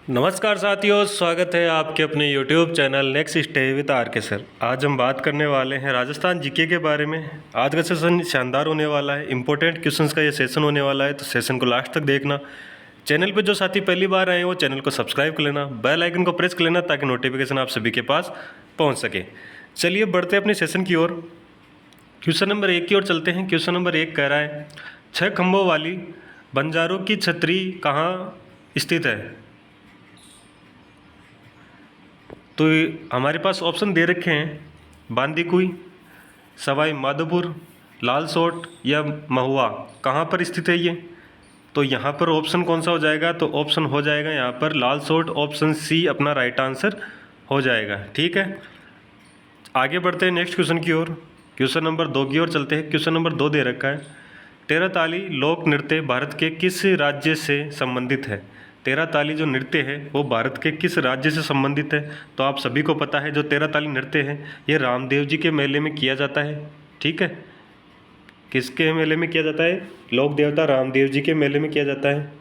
नमस्कार साथियों, स्वागत है आपके अपने YouTube channel next stay with R K sir. आज हम बात करने वाले हैं राजस्थान जीके के बारे में। आज का सेशन शानदार होने वाला है, इंपॉर्टेंट क्वेश्चंस का ये सेशन होने वाला है, तो सेशन को लास्ट तक देखना। चैनल पे जो साथी पहली बार आए हैं वो चैनल को सब्सक्राइब कर लेना, बेल आइकन को प्रेस कर लेना ताकि नोटिफिकेशन आप सभी के पास पहुँच सके। चलिए बढ़ते हैं अपने सेशन की ओर। क्वेश्चन नंबर 1 की ओर चलते हैं। क्वेश्चन नंबर 1 कह रहा है 6 खंभों वाली बंजारों की छतरी कहाँ स्थित है। तो हमारे पास ऑप्शन दे रखे हैं बांदीकुई, सवाई माधोपुर, लालसोट या महुआ। कहाँ पर स्थित है ये? तो यहाँ पर ऑप्शन कौन सा हो जाएगा? तो ऑप्शन हो जाएगा यहाँ पर लालसोट। ऑप्शन सी अपना राइट आंसर हो जाएगा। ठीक है, आगे बढ़ते हैं नेक्स्ट क्वेश्चन की ओर। क्वेश्चन नंबर 2 की ओर चलते हैं। क्वेश्चन नंबर 2 दे रखा है तेरह ताली लोक नृत्य भारत के किस राज्य से संबंधित है। तेरह ताली जो नृत्य है वो भारत के किस राज्य से संबंधित है? तो आप सभी को पता है जो तेरह ताली नृत्य है ये रामदेव जी के मेले में किया जाता है। ठीक है, किसके मेले में किया जाता है? लोक देवता रामदेव जी के मेले में किया जाता है।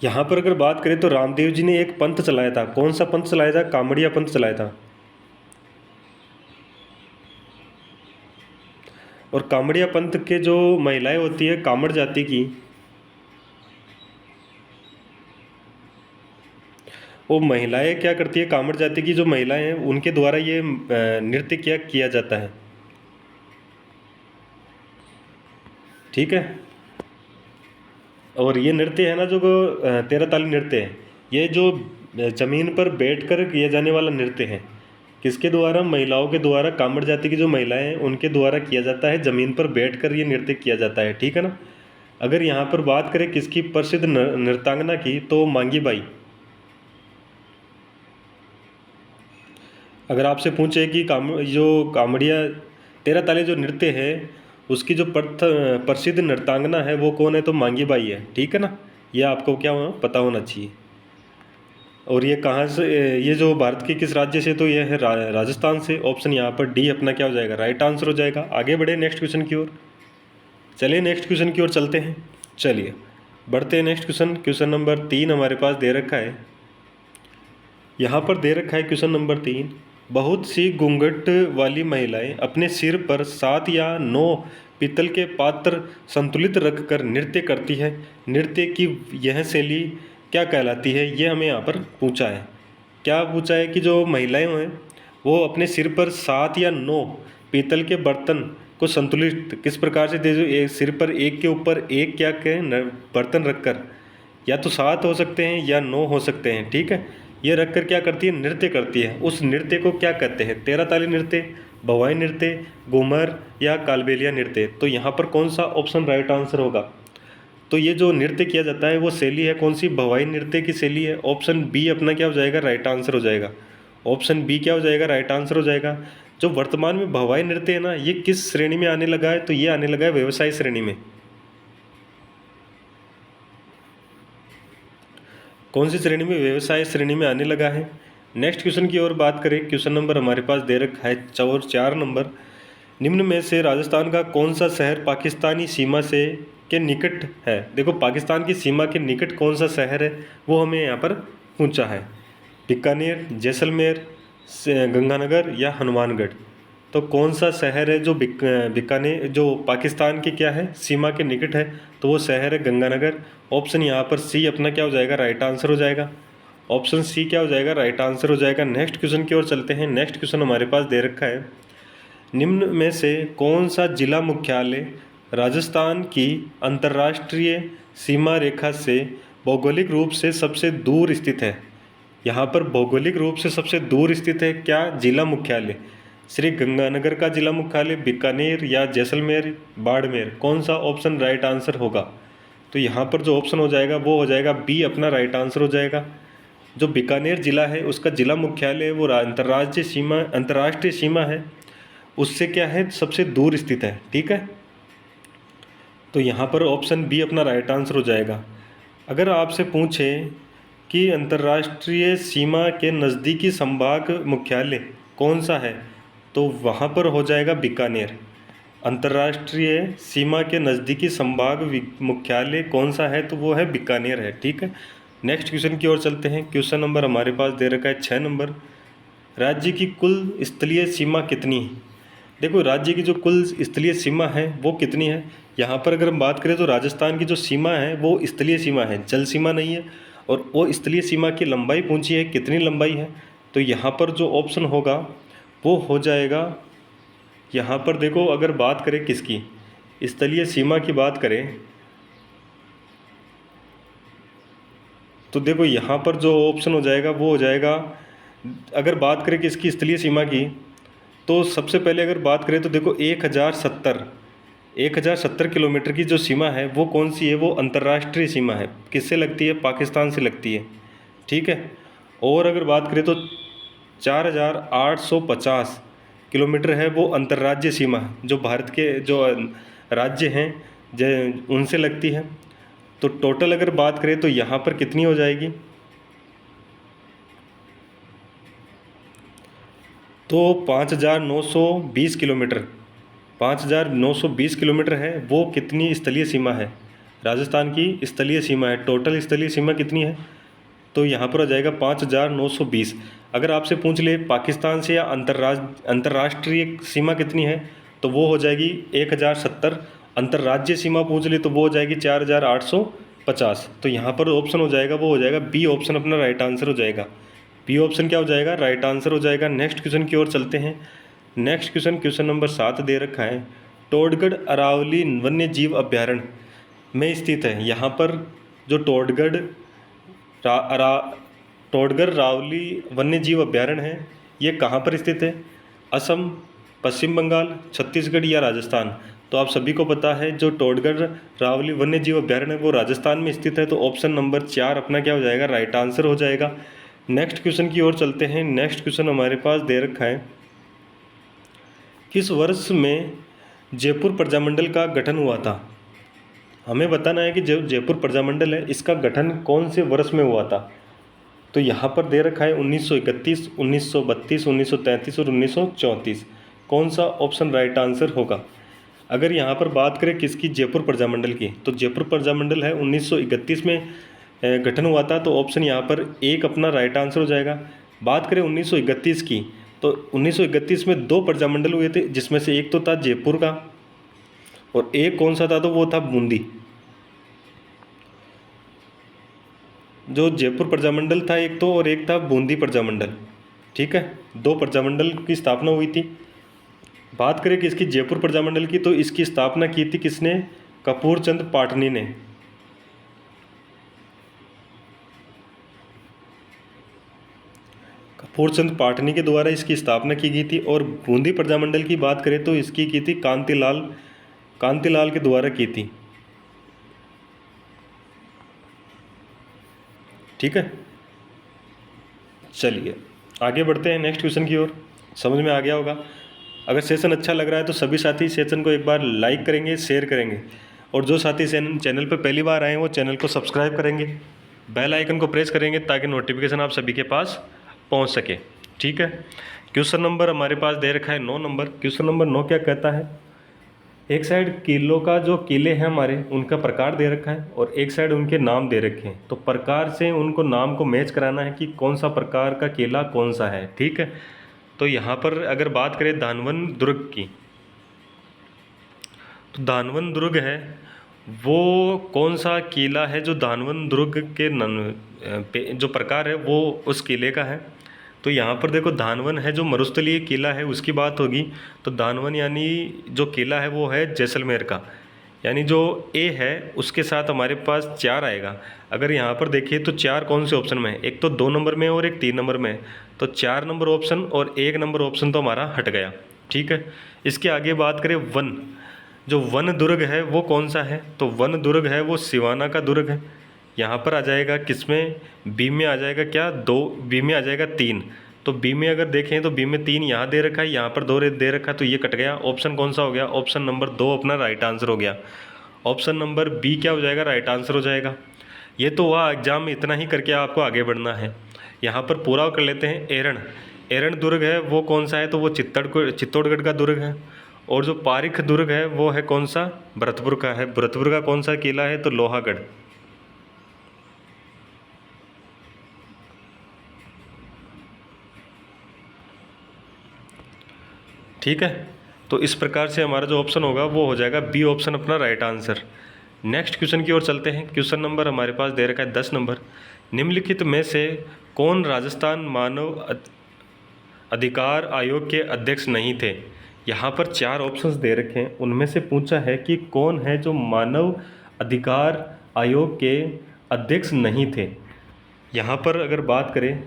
यहाँ पर अगर बात करें तो रामदेव जी ने एक पंथ चलाया था। कौन सा पंथ चलाया था? कामड़िया पंथ चलाया था। और कामड़िया पंथ के जो महिलाएं होती है कामड़ जाति की, वो महिलाएं क्या करती है? कामड़ जाति की जो महिलाएं हैं उनके द्वारा ये नृत्य किया जाता है। ठीक है, और ये नृत्य है ना जो तेरह ताली नृत्य है, ये जो जमीन पर बैठकर किया जाने वाला नृत्य है, किसके द्वारा? महिलाओं के द्वारा। कामड़ जाति की जो महिलाएं हैं उनके द्वारा किया जाता है, ज़मीन पर बैठकर ये नृत्य किया जाता है। ठीक है ना। अगर यहाँ पर बात करें किसकी प्रसिद्ध नृत्यांगना की, तो मांगी बाई। अगर आपसे पूछे कि जो कामड़िया तेरह ताली जो नृत्य है उसकी जो प्रसिद्ध नृत्यांगना है वो कौन है? तो मांगी बाई है। ठीक है ना, ये आपको क्या पता होना चाहिए। और ये कहाँ से, ये जो भारत के किस राज्य से? तो ये है राजस्थान से। ऑप्शन यहाँ पर डी अपना क्या हो जाएगा? राइट आंसर हो जाएगा। आगे बढ़े नेक्स्ट क्वेश्चन की ओर। चलिए नेक्स्ट क्वेश्चन की ओर चलते हैं। चलिए बढ़ते हैं नेक्स्ट क्वेश्चन। क्वेश्चन नंबर 3 हमारे पास दे रखा है। यहाँ पर दे रखा है क्वेश्चन नंबर 3, बहुत सी घूंघट वाली महिलाएं अपने सिर पर 7 या 9 पीतल के पात्र संतुलित रखकर नृत्य करती है। नृत्य की यह शैली क्या कहलाती है? ये हमें यहाँ पर पूछा है। क्या पूछा है कि जो महिलाएं हैं वो अपने सिर पर 7 या 9 पीतल के बर्तन को संतुलित किस प्रकार से दे, जो एक सिर पर एक के ऊपर एक क्या कहें बर्तन रखकर, या तो 7 हो सकते हैं या 9 हो सकते हैं। ठीक है, ये रख कर क्या करती है? नृत्य करती है। उस नृत्य को क्या कहते हैं? तेरह ताली नृत्य, भवाई नृत्य, घूमर या कालबेलिया नृत्य। तो यहाँ पर कौन सा ऑप्शन राइट आंसर होगा? तो ये जो नृत्य किया जाता है वो शैली है कौन सी? भवाई नृत्य की शैली है। ऑप्शन बी अपना क्या हो जाएगा? राइट आंसर हो जाएगा। ऑप्शन बी क्या हो जाएगा? राइट आंसर हो जाएगा। जो वर्तमान में भवाई नृत्य है ना, ये किस श्रेणी में आने लगा है? तो ये आने लगा है व्यवसाय श्रेणी में। कौन सी श्रेणी में? व्यवसाय श्रेणी में आने लगा है। नेक्स्ट क्वेश्चन की ओर बात करें। क्वेश्चन नंबर हमारे पास दे रखा है 4 नंबर, निम्न में से राजस्थान का कौन सा शहर पाकिस्तानी सीमा से के निकट है? देखो पाकिस्तान की सीमा के निकट कौन सा शहर है वो हमें यहाँ पर पूछा है। बीकानेर, जैसलमेर, गंगानगर या हनुमानगढ़। तो कौन सा शहर है जो बीकानेर जो पाकिस्तान के क्या है सीमा के निकट है? तो वो शहर है गंगानगर। ऑप्शन यहाँ पर सी अपना क्या हो जाएगा? राइट आंसर हो जाएगा। ऑप्शन सी क्या हो जाएगा? राइट आंसर हो जाएगा। नेक्स्ट क्वेश्चन की ओर चलते हैं। नेक्स्ट क्वेश्चन हमारे पास दे रखा है, निम्न में से कौन सा जिला मुख्यालय राजस्थान की अंतर्राष्ट्रीय सीमा रेखा से भौगोलिक रूप से सबसे दूर स्थित है? यहाँ पर भौगोलिक रूप से सबसे दूर स्थित है क्या जिला मुख्यालय? श्री गंगानगर का जिला मुख्यालय, बीकानेर या जैसलमेर, बाड़मेर। कौन सा ऑप्शन राइट आंसर होगा? तो यहाँ पर जो ऑप्शन हो जाएगा वो हो जाएगा बी अपना राइट आंसर हो जाएगा। जो बीकानेर जिला है उसका जिला मुख्यालय वो अंतर्राष्ट्रीय सीमा है उससे क्या है? सबसे दूर स्थित है। ठीक है, तो यहाँ पर ऑप्शन बी अपना राइट आंसर हो जाएगा। अगर आपसे पूछे कि अंतर्राष्ट्रीय सीमा के नज़दीकी संभाग मुख्यालय कौन सा है, तो वहाँ पर हो जाएगा बीकानेर। अंतर्राष्ट्रीय सीमा के नज़दीकी संभाग मुख्यालय कौन सा है, तो वो है बीकानेर है। ठीक है, नेक्स्ट क्वेश्चन की ओर चलते हैं। क्वेश्चन नंबर हमारे पास दे रखा है 6 नंबर। राज्य की कुल स्थलीय सीमा कितनी है? देखो, राज्य की जो कुल स्थलीय सीमा है वो कितनी है। यहाँ पर अगर हम बात करें तो राजस्थान की जो सीमा है वो स्थलीय सीमा है, जल सीमा नहीं है। और वो स्थलीय सीमा की लंबाई पूछी है, कितनी लंबाई है, तो यहाँ पर जो ऑप्शन होगा वो हो जाएगा, यहाँ पर देखो अगर बात करें किसकी स्थलीय सीमा की बात करें, तो देखो यहाँ पर जो ऑप्शन हो जाएगा वो हो जाएगा, अगर बात करें किसकी स्थलीय सीमा की, तो सबसे पहले अगर बात करें तो देखो 1070 किलोमीटर की जो सीमा है वो कौन सी है, वो अंतर्राष्ट्रीय सीमा है। किससे लगती है? पाकिस्तान से लगती है। ठीक है, और अगर बात करें तो 4850 किलोमीटर है वो अंतर्राज्य सीमा है, जो भारत के जो राज्य हैं उनसे लगती है। तो टोटल अगर बात करें तो यहाँ पर कितनी हो जाएगी, तो 5920 किलोमीटर, 5920 किलोमीटर है वो कितनी स्थलीय सीमा है, राजस्थान की स्थलीय सीमा है। टोटल स्थलीय सीमा कितनी है, तो यहाँ पर हो जाएगा 5920। अगर आपसे पूछ ले पाकिस्तान से या अंतर्राष्ट्रीय सीमा कितनी है, तो वो हो जाएगी 1070। अंतर्राज्यीय सीमा पूछ ले तो वो हो जाएगी 4850। तो यहाँ पर ऑप्शन हो जाएगा वो हो जाएगा बी ऑप्शन अपना राइट आंसर हो जाएगा। बी ऑप्शन क्या हो जाएगा, राइट आंसर हो जाएगा। नेक्स्ट क्वेश्चन की ओर चलते हैं। नेक्स्ट क्वेश्चन नंबर 7 दे रखा है, टोडगढ़ अरावली वन्य जीव अभ्यारण्य में स्थित है। यहाँ पर जो टोडगढ़ रावली वन्य जीव अभ्यारण्य है ये कहाँ पर स्थित है, असम, पश्चिम बंगाल, छत्तीसगढ़ या राजस्थान। तो आप सभी को पता है जो टोडगढ़ रावली वन्य जीव अभ्यारण्य है वो राजस्थान में स्थित है। तो ऑप्शन नंबर 4 अपना क्या हो जाएगा, राइट आंसर हो जाएगा। नेक्स्ट क्वेश्चन की ओर चलते हैं। नेक्स्ट क्वेश्चन हमारे पास दे रखा है, किस वर्ष में जयपुर प्रजामंडल का गठन हुआ था। हमें बताना है कि जो जयपुर प्रजामंडल है इसका गठन कौन से वर्ष में हुआ था। तो यहाँ पर दे रखा है 1931, 1932, 1933 और 1934। कौन सा ऑप्शन राइट आंसर होगा। अगर यहाँ पर बात करें किसकी, जयपुर प्रजामंडल की, तो जयपुर प्रजामंडल है 1931 में गठन हुआ था। तो ऑप्शन यहाँ पर एक अपना राइट आंसर हो जाएगा। बात करें 1931 की, तो 1931 में 2 प्रजामंडल हुए थे, जिसमें से एक तो था जयपुर का और एक कौन सा था, तो वो था बूंदी। जो जयपुर प्रजामंडल था एक तो, और एक था बूंदी प्रजामंडल। ठीक है, 2 प्रजामंडल की स्थापना हुई थी। बात करें कि इसकी जयपुर प्रजामंडल की, तो इसकी स्थापना की थी किसने, कपूर चंद पाटनी ने। कपूर चंद पाटनी के द्वारा इसकी स्थापना की गई थी। और बूंदी प्रजामंडल की बात करें तो इसकी की थी कांतिलाल के द्वारा की थी। ठीक है, चलिए आगे बढ़ते हैं नेक्स्ट क्वेश्चन की ओर। समझ में आ गया होगा। अगर सेशन अच्छा लग रहा है तो सभी साथी सेशन को एक बार लाइक करेंगे, शेयर करेंगे, और जो साथी चैनल पर पहली बार आए हैं वो चैनल को सब्सक्राइब करेंगे, बेल आइकन को प्रेस करेंगे ताकि नोटिफिकेशन आप सभी के पास पहुंच सके। ठीक है, क्वेश्चन नंबर हमारे पास दे रखा है 9 नंबर। क्वेश्चन नंबर 9 क्या कहता है, एक साइड किलों का जो किले हैं हमारे उनका प्रकार दे रखा है और एक साइड उनके नाम दे रखे हैं। तो प्रकार से उनको नाम को मैच कराना है कि कौन सा प्रकार का किला कौन सा है। ठीक है, तो यहाँ पर अगर बात करें धानवन दुर्ग की, तो धानवन दुर्ग है वो कौन सा किला है जो धानवन दुर्ग के जो प्रकार है वो उस किले का है। तो यहाँ पर देखो धानवन है जो मरुस्थलीय किला है उसकी बात होगी। तो धानवन यानी जो किला है वो है जैसलमेर का, यानी जो ए है उसके साथ हमारे पास 4 आएगा। अगर यहाँ पर देखिए तो 4 कौन से ऑप्शन में है, एक तो 2 नंबर में और एक 3 नंबर में है। तो 4 नंबर ऑप्शन और 1 नंबर ऑप्शन तो हमारा हट गया। ठीक है, इसके आगे बात करें वन, जो वन दुर्ग है वो कौन सा है, तो वन दुर्ग है वो सिवाना का दुर्ग है। यहाँ पर आ जाएगा किसमें, बी में आ जाएगा क्या, 2, बी में आ जाएगा 3। तो बी में अगर देखें तो बी में 3 यहाँ दे रखा है, यहाँ पर 2 दे रखा है, तो ये कट गया। ऑप्शन कौन सा हो गया, ऑप्शन नंबर 2 अपना राइट आंसर हो गया। ऑप्शन नंबर बी क्या हो जाएगा, राइट आंसर हो जाएगा। ये तो हुआ एग्जाम में इतना ही करके आपको आगे बढ़ना है। यहाँ पर पूरा कर लेते हैं एरण। एरन दुर्ग है वो कौन सा है, तो वो चित्तौड़गढ़ का दुर्ग है। और जो पारीख दुर्ग है वो है कौन सा, भरतपुर का है। भरतपुर का कौन सा किला है, तो लोहागढ़। ठीक है, तो इस प्रकार से हमारा जो ऑप्शन होगा वो हो जाएगा बी ऑप्शन अपना राइट आंसर। नेक्स्ट क्वेश्चन की ओर चलते हैं। क्वेश्चन नंबर हमारे पास दे रखा है 10 नंबर। निम्नलिखित में से कौन राजस्थान मानव अधिकार आयोग के अध्यक्ष नहीं थे। यहाँ पर 4 ऑप्शंस दे रखे हैं, उनमें से पूछा है कि कौन है जो मानव अधिकार आयोग के अध्यक्ष नहीं थे। यहाँ पर अगर बात करें,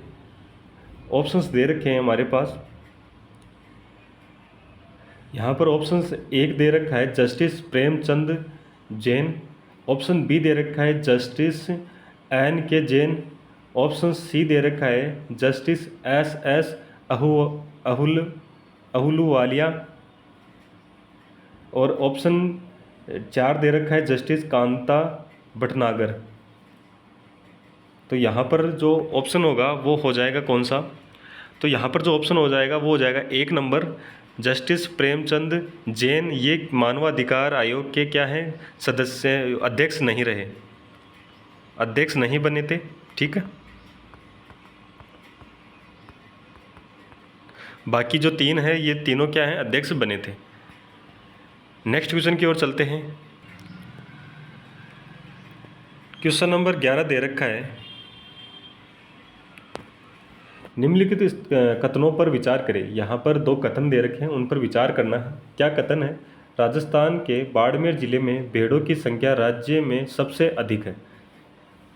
ऑप्शंस दे रखे हैं हमारे पास। यहाँ पर ऑप्शंस 1 दे रखा है justice Premchand Jain. Option B दे रखा है जस्टिस एन के जैन। ऑप्शन सी दे रखा है जस्टिस एस एस अहुलुवालिया। और ऑप्शन 4 दे रखा है जस्टिस कांता भटनागर। तो यहाँ पर जो ऑप्शन होगा वो हो जाएगा कौन सा, तो यहाँ पर जो ऑप्शन हो जाएगा वो हो जाएगा 1 नंबर जस्टिस प्रेमचंद जैन। ये मानवाधिकार आयोग के क्या हैं, सदस्य, अध्यक्ष नहीं रहे, अध्यक्ष नहीं बने थे। ठीक है, बाकी जो 3 है ये तीनों क्या हैं, अध्यक्ष बने थे। नेक्स्ट क्वेश्चन की ओर चलते हैं। क्वेश्चन नंबर 11 दे रखा है, निम्नलिखित इस कथनों पर विचार करें। यहाँ पर 2 कथन दे रखे हैं, उन पर विचार करना है। क्या कथन है, राजस्थान के बाड़मेर जिले में भेड़ों की संख्या राज्य में सबसे अधिक है।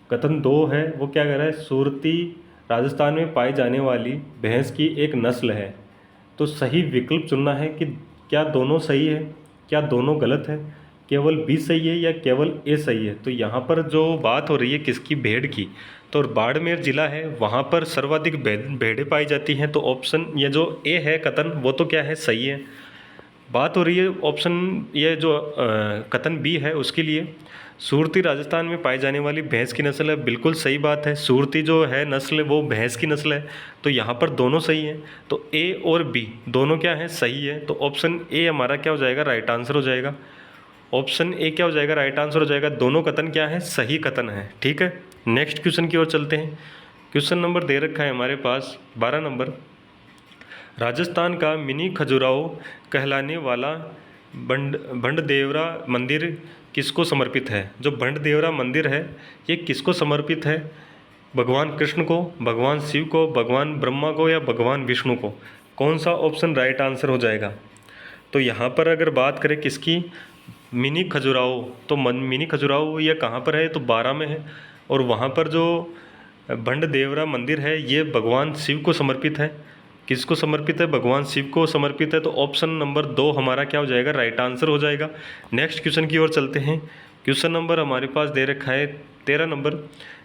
कथन 2 है वो क्या कह रहा है, सूरती राजस्थान में पाई जाने वाली भैंस की एक नस्ल है। तो सही विकल्प चुनना है कि क्या दोनों सही है, क्या दोनों गलत है, केवल बी सही है या केवल ए सही है। तो यहाँ पर जो बात हो रही है किसकी, भेड़ की, तो बाड़मेर जिला है वहाँ पर सर्वाधिक भेड़ें पाई जाती हैं। तो ऑप्शन ये जो ए है कथन वो तो क्या है, सही है। बात हो रही है ऑप्शन ये जो कथन बी है उसके लिए, सूरती राजस्थान में पाई जाने वाली भैंस की नस्ल है। बिल्कुल सही बात है, सूरती जो है नस्ल वो भैंस की नस्ल है। तो यहाँ पर दोनों सही हैं, तो ए और बी दोनों क्या है, सही है। तो ऑप्शन ए हमारा क्या हो जाएगा, राइट आंसर हो जाएगा। ऑप्शन ए क्या हो जाएगा, राइट आंसर हो जाएगा। दोनों कथन क्या है, सही कथन है। ठीक है, नेक्स्ट क्वेश्चन की ओर चलते हैं। क्वेश्चन नंबर दे रखा है हमारे पास 12 नंबर। राजस्थान का मिनी खजुराहो कहलाने वाला भंडदेवरा मंदिर किसको समर्पित है। जो भंडदेवरा मंदिर है ये किसको समर्पित है, भगवान कृष्ण को, भगवान शिव को, भगवान ब्रह्मा को या भगवान विष्णु को। कौन सा ऑप्शन राइट आंसर हो जाएगा। तो यहाँ पर अगर बात करें किसकी, मिनी खजुराहो, तो मिनी खजुराहो ये कहाँ पर है, तो 12 में है। और वहाँ पर जो भंडदेवरा मंदिर है ये भगवान शिव को समर्पित है। किसको समर्पित है, भगवान शिव को समर्पित है। तो ऑप्शन नंबर 2 हमारा क्या हो जाएगा, राइट आंसर हो जाएगा। नेक्स्ट क्वेश्चन की ओर चलते हैं। क्वेश्चन नंबर हमारे पास दे रखा है 13 नंबर।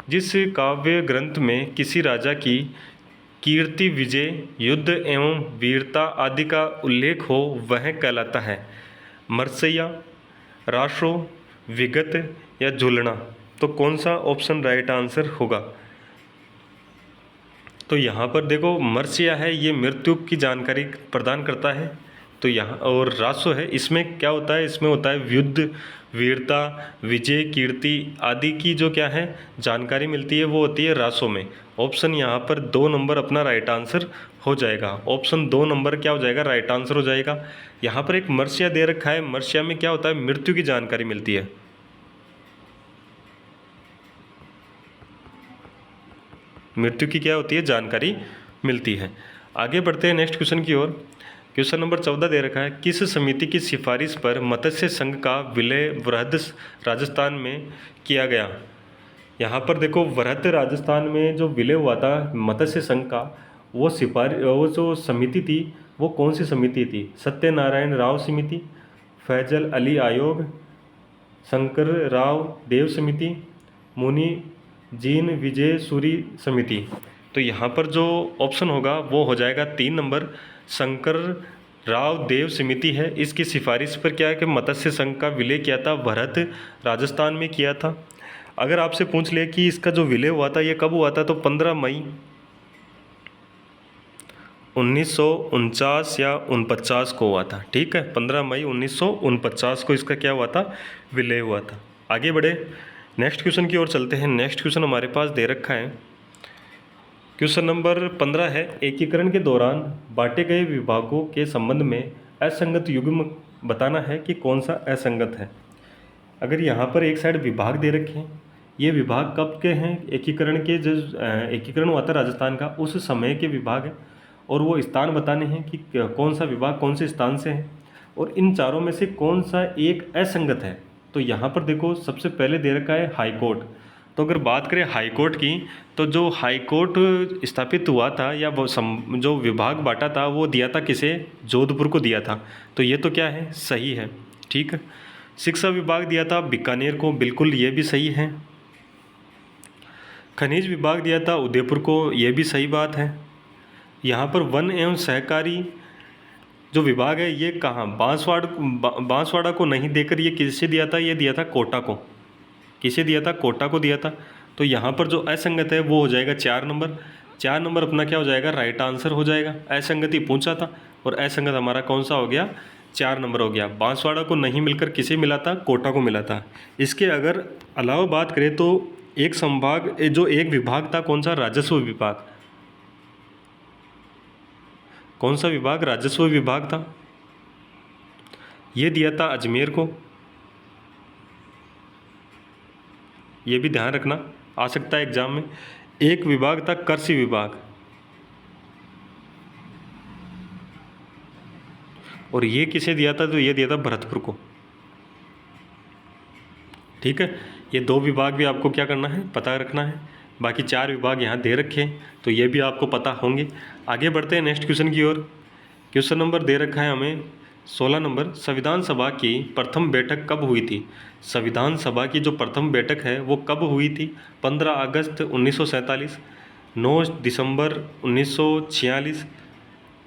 जिस काव्य ग्रंथ में किसी राजा की कीर्ति, विजय, युद्ध एवं वीरता आदि का उल्लेख हो वह कहलाता है मर्सैया, राशो, विगत या झूलना। तो कौन सा ऑप्शन राइट आंसर होगा। तो यहाँ पर देखो मर्सिया है ये मृत्यु की जानकारी प्रदान करता है। तो यहाँ और रासो है, इसमें क्या होता है, इसमें होता है युद्ध, वीरता, विजय, कीर्ति आदि की जो क्या है जानकारी मिलती है वो होती है रासो में। ऑप्शन यहाँ पर 2 नंबर अपना राइट आंसर हो जाएगा। ऑप्शन 2 नंबर क्या हो जाएगा, राइट आंसर हो जाएगा। यहाँ पर एक मर्सिया दे रखा है, मर्सिया में क्या होता है, मृत्यु की जानकारी मिलती है। मृत्यु की क्या होती है, जानकारी मिलती है। आगे बढ़ते हैं नेक्स्ट क्वेश्चन की ओर। क्वेश्चन नंबर 14 दे रखा है, किस समिति की सिफारिश पर मत्स्य संघ का विलय वृहद राजस्थान में किया गया। यहाँ पर देखो वृहद राजस्थान में जो विलय हुआ था मत्स्य संघ का, वो जो समिति थी वो कौन सी समिति थी, सत्यनारायण राव समिति, फैजल अली आयोग, शंकर राव देव समिति, मुनि जीन विजय सूरी समिति। तो यहाँ पर जो ऑप्शन होगा वो हो जाएगा 3 नंबर, शंकर राव देव समिति है। इसकी सिफारिश पर क्या है कि मत्स्य संघ का विलय किया था वृहद राजस्थान में किया था। अगर आपसे पूछ ले कि इसका जो विलय हुआ था ये कब हुआ था, तो 15 मई 1949 या 49 को हुआ था, ठीक है। 15 मई 1949 को इसका क्या हुआ था, विलय हुआ था। आगे बढ़े, नेक्स्ट क्वेश्चन की ओर चलते हैं। नेक्स्ट क्वेश्चन हमारे पास दे रखा है, क्वेश्चन नंबर 15 है, एकीकरण के दौरान बांटे गए विभागों के संबंध में असंगत युग्म बताना है कि कौन सा असंगत है। अगर यहाँ पर एक साइड विभाग दे रखे हैं, ये विभाग कब के हैं, एकीकरण के जो एकीकरण हुआ था राजस्थान का उस समय के विभाग हैं, और वो स्थान बताने हैं कि कौन सा विभाग कौन से स्थान से है, और इन चारों में से कौन सा एक असंगत है। तो यहाँ पर देखो सबसे पहले दे रखा है हाई कोर्ट। तो अगर बात करें हाई कोर्ट की, तो जो हाई कोर्ट स्थापित हुआ था या वो जो विभाग बांटा था वो दिया था किसे, जोधपुर को दिया था। तो ये तो क्या है, सही है, ठीक है। शिक्षा विभाग दिया था बीकानेर को, बिल्कुल ये भी सही है। खनिज विभाग दिया था उदयपुर को, ये भी सही बात है। यहाँ पर वन एवं सहकारी जो विभाग है ये कहाँ, बांसवाड़ा को नहीं देकर ये किसे दिया था, ये दिया था कोटा को। किसे दिया था, कोटा को दिया था। तो यहाँ पर जो असंगत है वो हो जाएगा 4 नंबर। 4 नंबर अपना क्या हो जाएगा, राइट आंसर हो जाएगा। असंगति पूछा था और असंगत हमारा कौन सा हो गया, 4 नंबर हो गया। बांसवाड़ा को नहीं मिलकर किसे मिला था, कोटा को मिला था। इसके अगर अलावा बात करें तो एक संभाग जो एक विभाग था कौन सा, राजस्व विभाग। कौन सा विभाग, राजस्व विभाग था, ये दिया था अजमेर को। ये भी ध्यान रखना, आ सकता है एग्जाम में। एक विभाग था कृषि विभाग, और ये किसे दिया था, तो ये दिया था भरतपुर को, ठीक है। ये 2 विभाग भी आपको क्या करना है, पता रखना है। बाकी 4 विभाग यहाँ दे रखे हैं तो ये भी आपको पता होंगे। आगे बढ़ते हैं नेक्स्ट क्वेश्चन की ओर। क्वेश्चन नंबर दे रखा है हमें 16 नंबर, संविधान सभा की प्रथम बैठक कब हुई थी। संविधान सभा की जो प्रथम बैठक है वो कब हुई थी, 15 अगस्त 1947, 9 दिसंबर 1946,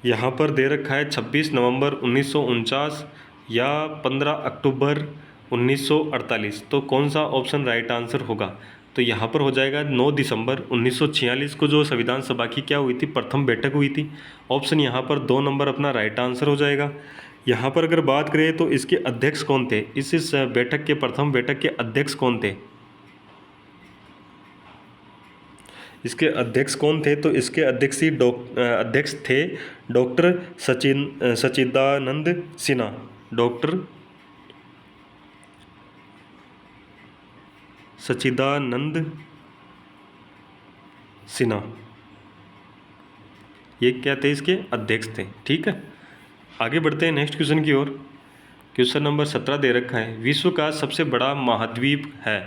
यहाँ पर दे रखा है 26 नवंबर 1949 या 15 अक्टूबर 1948। तो कौन सा ऑप्शन राइट आंसर होगा, तो यहाँ पर हो जाएगा 9 दिसंबर 1946 को जो संविधान सभा की क्या हुई थी, प्रथम बैठक हुई थी। ऑप्शन यहाँ पर 2 नंबर अपना राइट आंसर हो जाएगा। यहाँ पर अगर बात करें तो इसके अध्यक्ष कौन थे, इस बैठक के, प्रथम बैठक के अध्यक्ष कौन थे, इसके अध्यक्ष कौन थे, तो इसके अध्यक्ष थे डॉक्टर सच्चिदानंद सिन्हा। डॉक्टर सच्चिदानंद सिन्हा, ये क्या थे, इसके अध्यक्ष थे, ठीक है। आगे बढ़ते हैं नेक्स्ट क्वेश्चन की ओर। क्वेश्चन नंबर 17 दे रखा है, विश्व का सबसे बड़ा महाद्वीप है।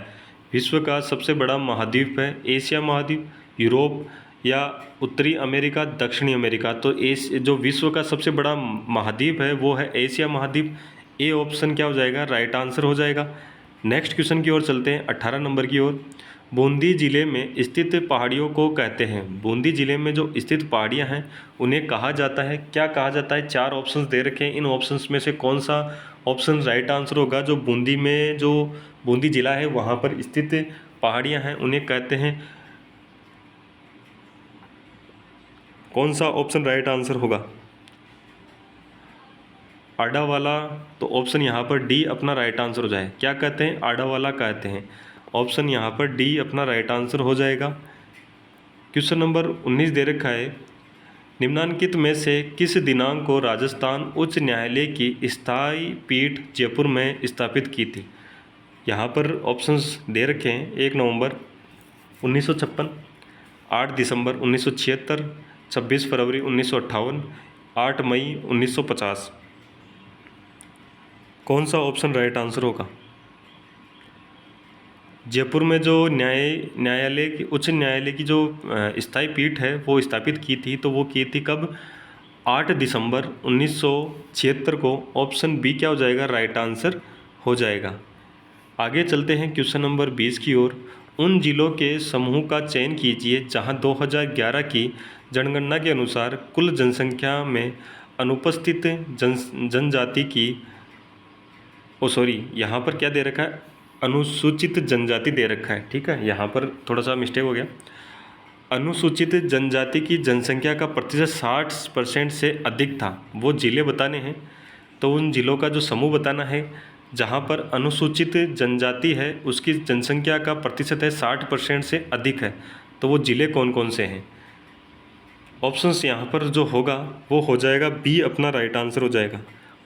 विश्व का सबसे बड़ा महाद्वीप है एशिया महाद्वीप, यूरोप या उत्तरी अमेरिका, दक्षिणी अमेरिका। तो जो विश्व का सबसे बड़ा महाद्वीप है वो है एशिया महाद्वीप। ए ऑप्शन क्या हो जाएगा, राइट आंसर हो जाएगा। नेक्स्ट क्वेश्चन की ओर चलते हैं 18 नंबर की ओर। बूंदी जिले में स्थित पहाड़ियों को कहते हैं, बूंदी जिले में जो स्थित पहाड़ियां हैं उन्हें कहा जाता है, क्या कहा जाता है। 4 ऑप्शंस दे रखे हैं, इन ऑप्शंस में से कौन सा ऑप्शन राइट आंसर होगा। जो बूंदी में, जो बूंदी जिला है वहाँ पर स्थित पहाड़ियां हैं उन्हें कहते हैं, कौन सा ऑप्शन राइट आंसर होगा, आडावाला। तो ऑप्शन यहाँ पर डी अपना राइट आंसर हो जाए, क्या कहते हैं, आडावाला कहते हैं। ऑप्शन यहाँ पर डी अपना राइट आंसर हो जाएगा। क्वेश्चन नंबर 19 दे रखा है, निम्नलिखित में से किस दिनांक को राजस्थान उच्च न्यायालय की स्थायी पीठ जयपुर में स्थापित की थी। यहाँ पर ऑप्शंस दे रखे हैं, 1 नवंबर 1956, 8 दिसंबर 1976, 26 फरवरी 1958, 8 मई 1950। कौन सा ऑप्शन राइट आंसर होगा। जयपुर में जो न्यायालय की, उच्च न्यायालय की जो स्थायी पीठ है वो स्थापित की थी, तो वो की थी कब, 8 दिसंबर 1976 को। ऑप्शन बी क्या हो जाएगा, राइट आंसर हो जाएगा। आगे चलते हैं क्वेश्चन नंबर 20 की ओर। उन जिलों के समूह का चयन कीजिए जहां 2011 की जनगणना के अनुसार कुल जनसंख्या में अनुपस्थित जनजाति की, यहाँ पर क्या दे रखा है, अनुसूचित जनजाति दे रखा है, ठीक है। यहाँ पर थोड़ा सा मिस्टेक हो गया। अनुसूचित जनजाति की जनसंख्या का प्रतिशत 60% से अधिक था, वो जिले बताने हैं। तो उन जिलों का जो समूह बताना है जहाँ पर अनुसूचित जनजाति है उसकी जनसंख्या का प्रतिशत है 60% से अधिक है, तो वो जिले कौन कौन से हैं। ऑप्शंस यहाँ पर जो होगा वो हो जाएगा बी अपना राइट आंसर हो जाएगा।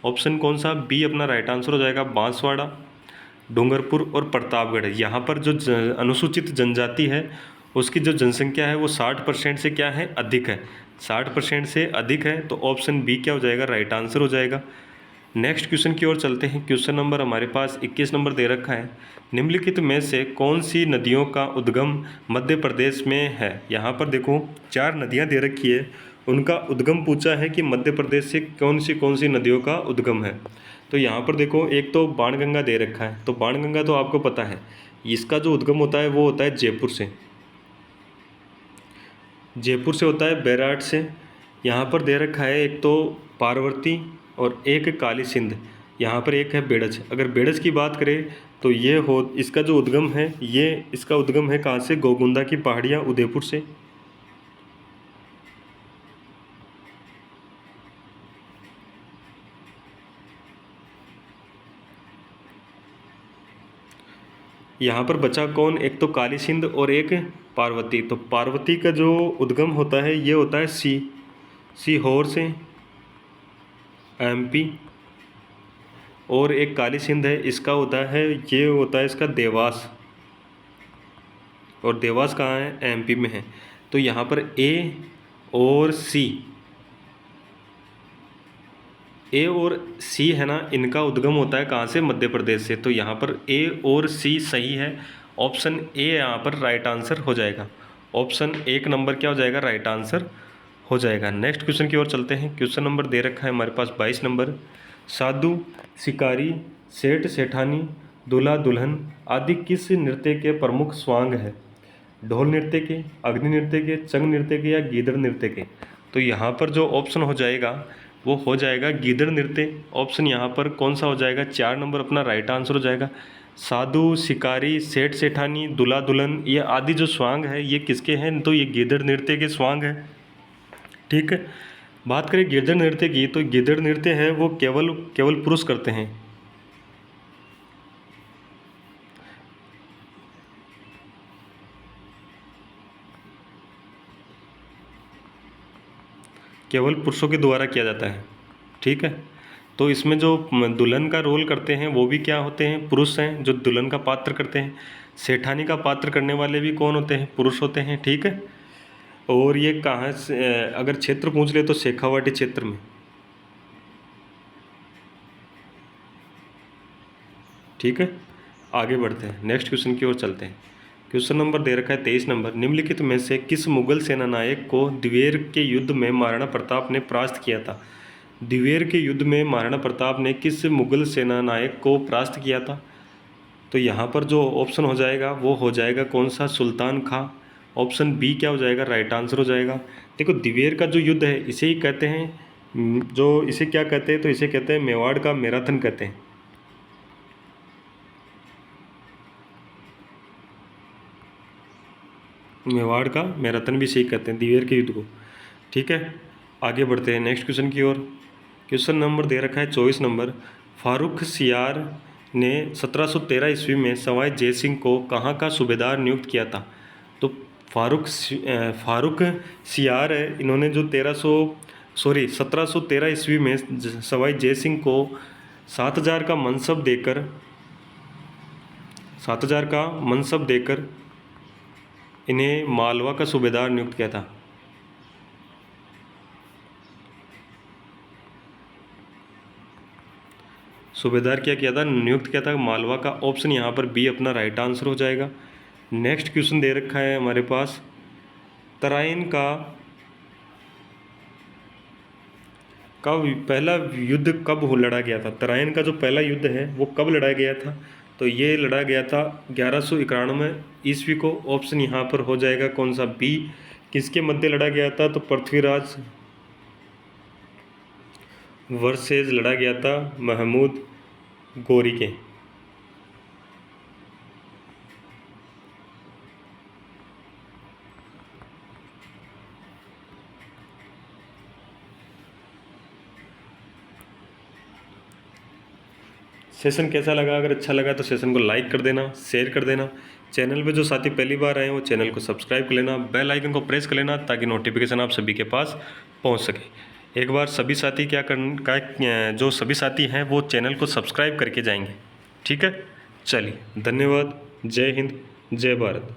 ऑप्शन कौन सा, बी अपना राइट आंसर हो जाएगा। बांसवाड़ा, डूंगरपुर और प्रतापगढ़। यहाँ पर जो अनुसूचित जनजाति है उसकी जो जनसंख्या है वो 60% से क्या है, अधिक है। 60% से अधिक है, तो ऑप्शन बी क्या हो जाएगा, राइट आंसर हो जाएगा। नेक्स्ट क्वेश्चन की ओर चलते हैं। क्वेश्चन नंबर हमारे पास 21 नंबर दे रखा है। निम्नलिखित में से कौन सी नदियों का उद्गम मध्य प्रदेश में है। यहाँ पर देखो 4 नदियाँ दे रखी है, उनका उद्गम पूछा है कि मध्य प्रदेश से कौन सी नदियों का उद्गम है। तो यहाँ पर देखो एक तो बाणगंगा दे रखा है, तो बाणगंगा तो आपको पता है, इसका जो उद्गम होता है वो होता है जयपुर से, जयपुर से होता है, बैराट से। यहाँ पर दे रखा है एक तो पार्वती और एक काली सिंध, यहाँ पर एक है बेड़ज। अगर बेड़ज की बात करें तो ये हो, इसका जो उद्गम है इसका उद्गम है कहाँ से, गोगुंदा की पहाड़ियाँ उदयपुर से। यहाँ पर बचा कौन, एक तो काली सिंध और एक पार्वती। तो पार्वती का जो उद्गम होता है ये होता है सीहोर से, एमपी। और एक काली सिंध है, इसका होता है, ये होता है इसका देवास, और देवास कहाँ है, एमपी में है। तो यहाँ पर ए और सी है ना, इनका उद्गम होता है कहाँ से, मध्य प्रदेश से। तो यहाँ पर ए और सी सही है। ऑप्शन ए यहाँ पर राइट आंसर हो जाएगा। ऑप्शन 1 नंबर क्या हो जाएगा, राइट आंसर हो जाएगा। नेक्स्ट क्वेश्चन की ओर चलते हैं। क्वेश्चन नंबर दे रखा है हमारे पास 22 नंबर। साधु, शिकारी, सेठ सेठानी, दूल्हा दुल्हन आदि किस नृत्य के प्रमुख स्वांग है। ढोल नृत्य के, अग्नि नृत्य के, चंग नृत्य के या गीदड़ नृत्य के। तो यहाँ पर जो ऑप्शन हो जाएगा वो हो जाएगा गीदड़ नृत्य। ऑप्शन यहाँ पर कौन सा हो जाएगा, 4 नंबर अपना राइट आंसर हो जाएगा। साधु, शिकारी, सेठ सेठानी, दूल्हा दुल्हन ये आदि जो स्वांग है ये किसके हैं, तो ये गीदड़ नृत्य के स्वांग है। ठीक है, बात करें गिरधर नृत्य की, तो गिरधर नृत्य है वो केवल पुरुष करते हैं। केवल पुरुषों के द्वारा किया जाता है। ठीक है, तो इसमें जो दुल्हन का रोल करते हैं वो भी क्या होते हैं, पुरुष हैं जो दुल्हन का पात्र करते हैं। सेठानी का पात्र करने वाले भी कौन होते हैं, पुरुष होते हैं। ठीक है, और ये कहाँ से, अगर क्षेत्र पूछ ले तो शेखावाटी क्षेत्र में। ठीक है, आगे बढ़ते हैं, नेक्स्ट क्वेश्चन की ओर चलते हैं। क्वेश्चन नंबर दे रखा है 23 नंबर। निम्नलिखित में से किस मुगल सेना नायक को दिवेर के युद्ध में महाराणा प्रताप ने परास्त किया था। दिवेर के युद्ध में महाराणा प्रताप ने किस मुगल सेना नायक को परास्त किया था। तो यहाँ पर जो ऑप्शन हो जाएगा वो हो जाएगा कौन सा, सुल्तान खां। ऑप्शन बी क्या हो जाएगा, राइट आंसर हो जाएगा। देखो दिवेर का जो युद्ध है इसे ही कहते हैं, जो इसे क्या कहते हैं, तो इसे कहते हैं मेवाड़ का मैराथन कहते हैं। मेवाड़ का मैराथन भी सही कहते हैं दिवेर के युद्ध को। ठीक है, आगे बढ़ते हैं नेक्स्ट क्वेश्चन की ओर। क्वेश्चन नंबर दे रखा है 24 नंबर। फारूक सियार ने 1713 ईस्वी में सवाई जयसिंह को कहाँ का सूबेदार नियुक्त किया था। तो फारूक सियार है, इन्होंने जो 1713 ईस्वी में सवाई जयसिंह को 7000 का मनसब देकर इन्हें मालवा का सूबेदार नियुक्त किया था। सूबेदार क्या किया था, नियुक्त किया था मालवा का। ऑप्शन यहाँ पर बी अपना राइट आंसर हो जाएगा। नेक्स्ट क्वेश्चन दे रखा है हमारे पास, तराइन का पहला युद्ध कब लड़ा गया था। तराइन का जो पहला युद्ध है वो कब लड़ा गया था। तो ये लड़ा गया था 1191 ईस्वी को। ऑप्शन यहाँ पर हो जाएगा कौन सा, बी। किसके मध्य लड़ा गया था, तो पृथ्वीराज वर्सेज लड़ा गया था महमूद गोरी के। सेशन कैसा लगा? अगर अच्छा लगा तो सेशन को लाइक कर देना, शेयर कर देना। चैनल पे जो साथी पहली बार आए हैं वो चैनल को सब्सक्राइब कर लेना, बेल आइकन को प्रेस कर लेना ताकि नोटिफिकेशन आप सभी के पास पहुंच सके। एक बार सभी साथी जो सभी साथी हैं वो चैनल को सब्सक्राइब करके जाएंगे, ठीक है। चलिए, धन्यवाद। जय हिंद, जय भारत।